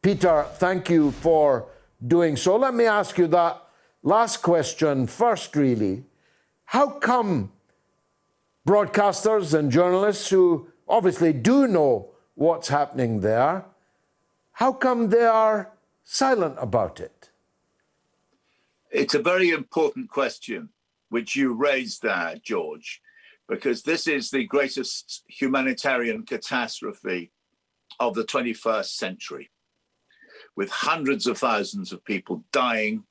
Peter, thank you for doing so. Let me ask you that last question first, really. How come broadcasters and journalists who obviously do know what's happening there, how come they are silent about it? It's a very important question which you raised there, George, because this is the greatest humanitarian catastrophe of the 21st century, with hundreds of thousands of people dying,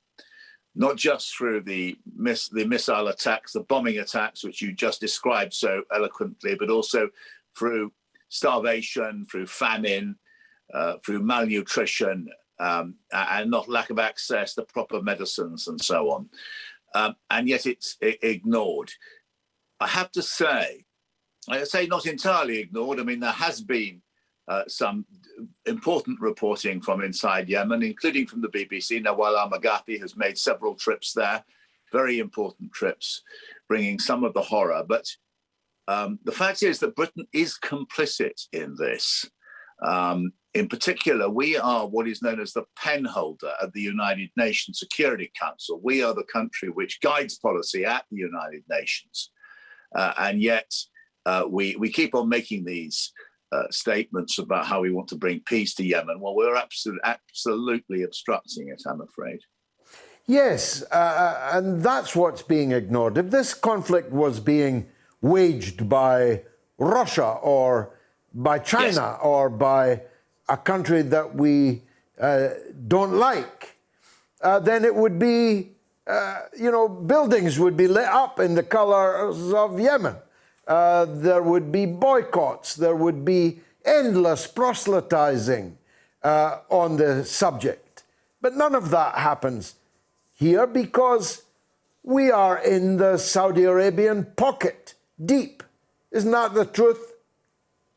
not just through the missile attacks, the bombing attacks, which you just described so eloquently, but also through starvation, through famine, through malnutrition, and not lack of access to proper medicines and so on. And yet it's ignored. I have to say, I say not entirely ignored. I mean, there has been some important reporting from inside Yemen, including from the BBC. Nawal al-Maghafi has made several trips there, very important trips, bringing some of the horror. But the fact is that Britain is complicit in this. In particular, we are what is known as the pen holder at the United Nations Security Council. We are the country which guides policy at the United Nations. And yet we keep on making these statements about how we want to bring peace to Yemen. Well, we're absolutely obstructing it, I'm afraid. Yes, and that's what's being ignored. If this conflict was being waged by Russia or by China, yes, or by a country that we don't like, then it would be, buildings would be lit up in the colors of Yemen. There would be boycotts. There would be endless proselytizing on the subject. But none of that happens here because we are in the Saudi Arabian pocket, deep. Isn't that the truth?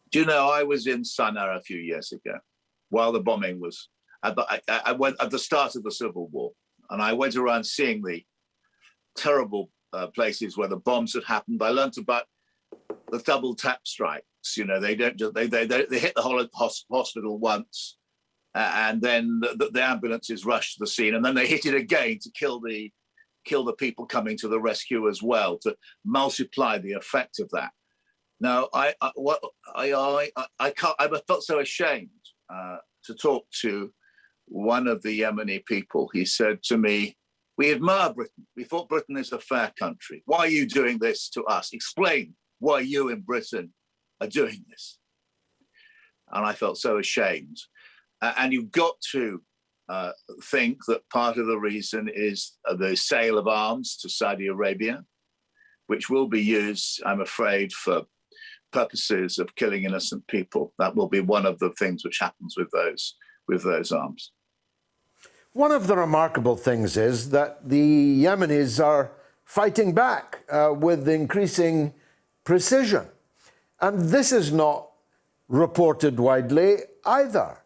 Do you know, I was in Sana'a a few years ago while the bombing was, I went at the start of the Civil War, and I went around seeing the terrible places where the bombs had happened. I learned about the double tap strikes. You know, they hit the hospital once, and then the ambulances rush to the scene, and then they hit it again to kill the people coming to the rescue as well, to multiply the effect of that. Now, I felt so ashamed to talk to one of the Yemeni people. He said to me, "We admire Britain. We thought Britain is a fair country. Why are you doing this to us? Explain why you in Britain are doing this." And I felt so ashamed. And you've got to think that part of the reason is the sale of arms to Saudi Arabia, which will be used, I'm afraid, for purposes of killing innocent people. That will be one of the things which happens with those arms. One of the remarkable things is that the Yemenis are fighting back with increasing precision. And this is not reported widely either.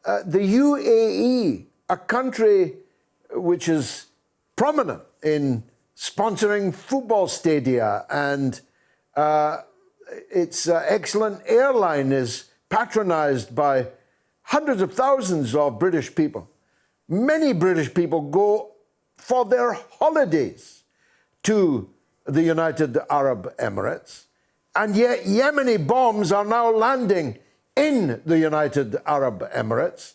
The UAE, a country which is prominent in sponsoring football stadia, and its excellent airline is patronized by hundreds of thousands of British people. Many British people go for their holidays to the United Arab Emirates, and yet Yemeni bombs are now landing in the United Arab Emirates.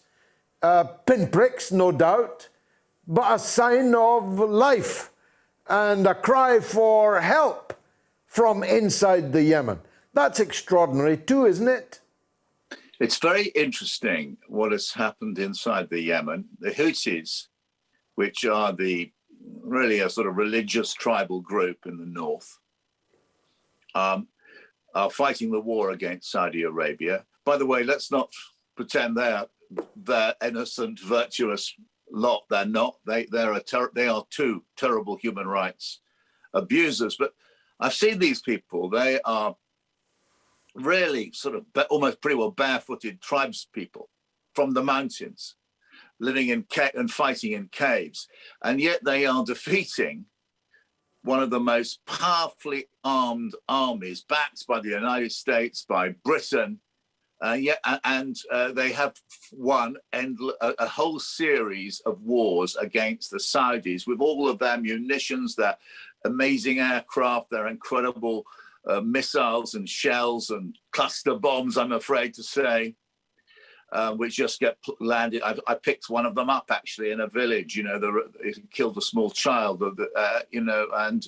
Pinpricks, no doubt, but a sign of life and a cry for help from inside the Yemen. That's extraordinary too, isn't it? It's very interesting what has happened inside the Yemen. The Houthis, which are really a sort of religious tribal group in the north, are fighting the war against Saudi Arabia. By the way, let's not pretend they're innocent, virtuous lot. They're not. They are two terrible human rights abusers. But I've seen these people. They are really sort of almost pretty well barefooted tribes people from the mountains, living in and fighting in caves, and yet they are defeating one of the most powerfully armed armies, backed by the United States, by Britain, They have won a whole series of wars against the Saudis with all of their munitions, their amazing aircraft, their incredible missiles and shells and cluster bombs, I'm afraid to say, which just get landed. I picked one of them up actually in a village. It killed a small child. And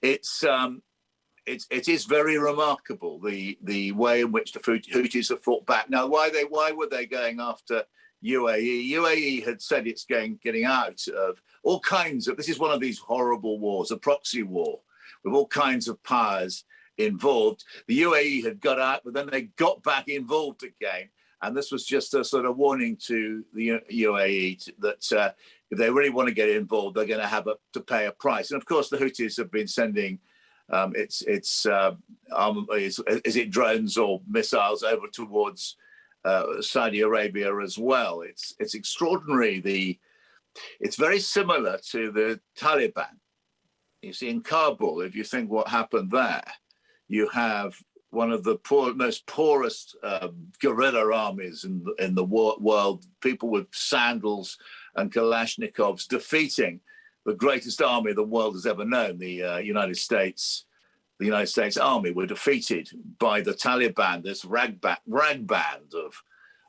it is very remarkable the way in which the Houthis have fought back. Now, why were they going after UAE? UAE had said it's getting out of all kinds of. This is one of these horrible wars, a proxy war with all kinds of powers involved. The UAE had got out, but then they got back involved again. And this was just a sort of warning to the UAE that if they really want to get involved, they're going to have to pay a price. And of course, the Houthis have been sending drones or missiles over towards Saudi Arabia as well. It's extraordinary. It's very similar to the Taliban. You see, in Kabul, if you think what happened there, you have one of the most poorest guerrilla armies in the world, people with sandals and Kalashnikovs defeating the greatest army the world has ever known, the United States. The United States Army were defeated by the Taliban, this rag band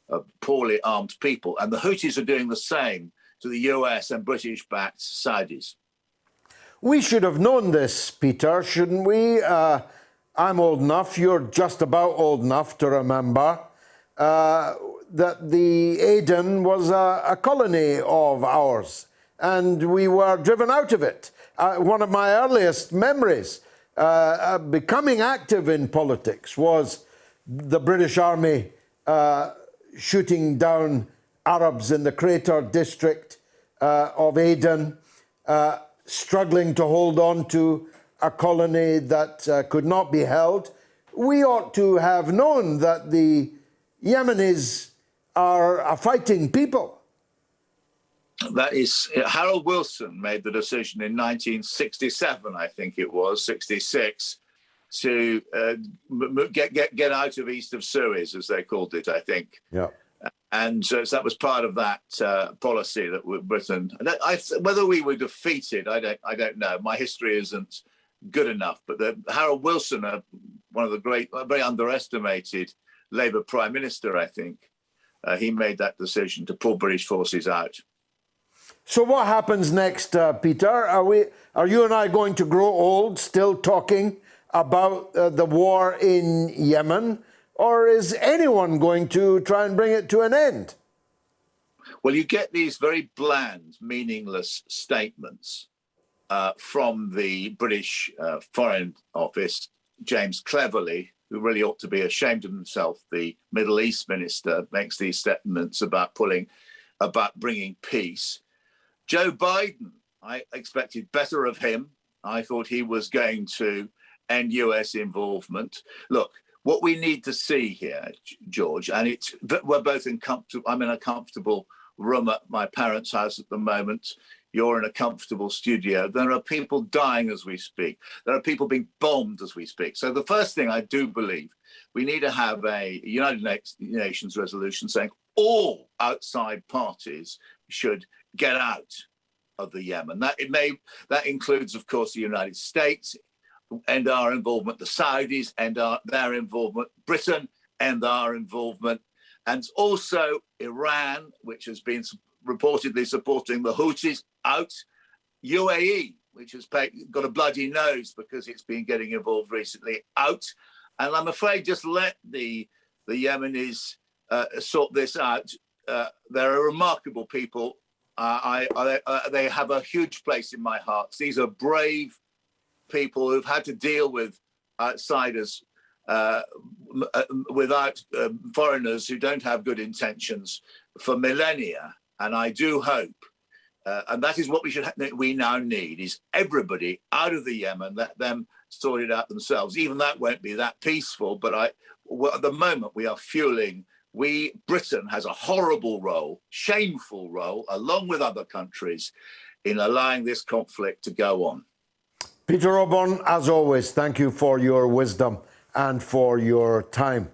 of poorly armed people. And the Houthis are doing the same to the US and British-backed Saudis. We should have known this, Peter, shouldn't we? I'm old enough, you're just about old enough to remember that the Aden was a colony of ours, and we were driven out of it. One of my earliest memories becoming active in politics was the British Army shooting down Arabs in the Crater district of Aden, struggling to hold on to a colony that could not be held. We ought to have known that the Yemenis are a fighting people. That is, Harold Wilson made the decision in 1967, I think it was, 66, to get out of east of Suez, as they called it, I think. Yeah. And so that was part of that policy that Britain. Whether we were defeated, I don't know. My history isn't good enough. But Harold Wilson, one of the great, very underestimated Labour Prime Minister, I think, he made that decision to pull British forces out. So what happens next, Peter? Are you and I going to grow old still talking about the war in Yemen? Or is anyone going to try and bring it to an end? Well, you get these very bland, meaningless statements from the British Foreign Office. James Cleverly, who really ought to be ashamed of himself, the Middle East minister, makes these statements about bringing peace. Joe Biden, I expected better of him. I thought he was going to end US involvement. Look, what we need to see here, George, and we're both I'm in a comfortable room at my parents' house at the moment. You're in a comfortable studio. There are people dying as we speak. There are people being bombed as we speak. So the first thing I do believe, we need to have a United Nations resolution saying all outside parties should get out of the Yemen. That includes, of course, the United States, end our involvement, the Saudis end their involvement, Britain end our involvement, and also Iran, which has been reportedly supporting the Houthis, out, UAE, which has got a bloody nose because it's been getting involved recently, out, and I'm afraid just let the Yemenis sort this out. They're remarkable people. They have a huge place in my heart. These are brave people who've had to deal with outsiders, without foreigners who don't have good intentions for millennia. And I do hope, and that is what we now need, is everybody out of the Yemen, let them sort it out themselves. Even that won't be that peaceful, but at the moment we are fueling. Britain has a horrible role, shameful role, along with other countries, in allowing this conflict to go on. Peter Oborne, as always, thank you for your wisdom and for your time.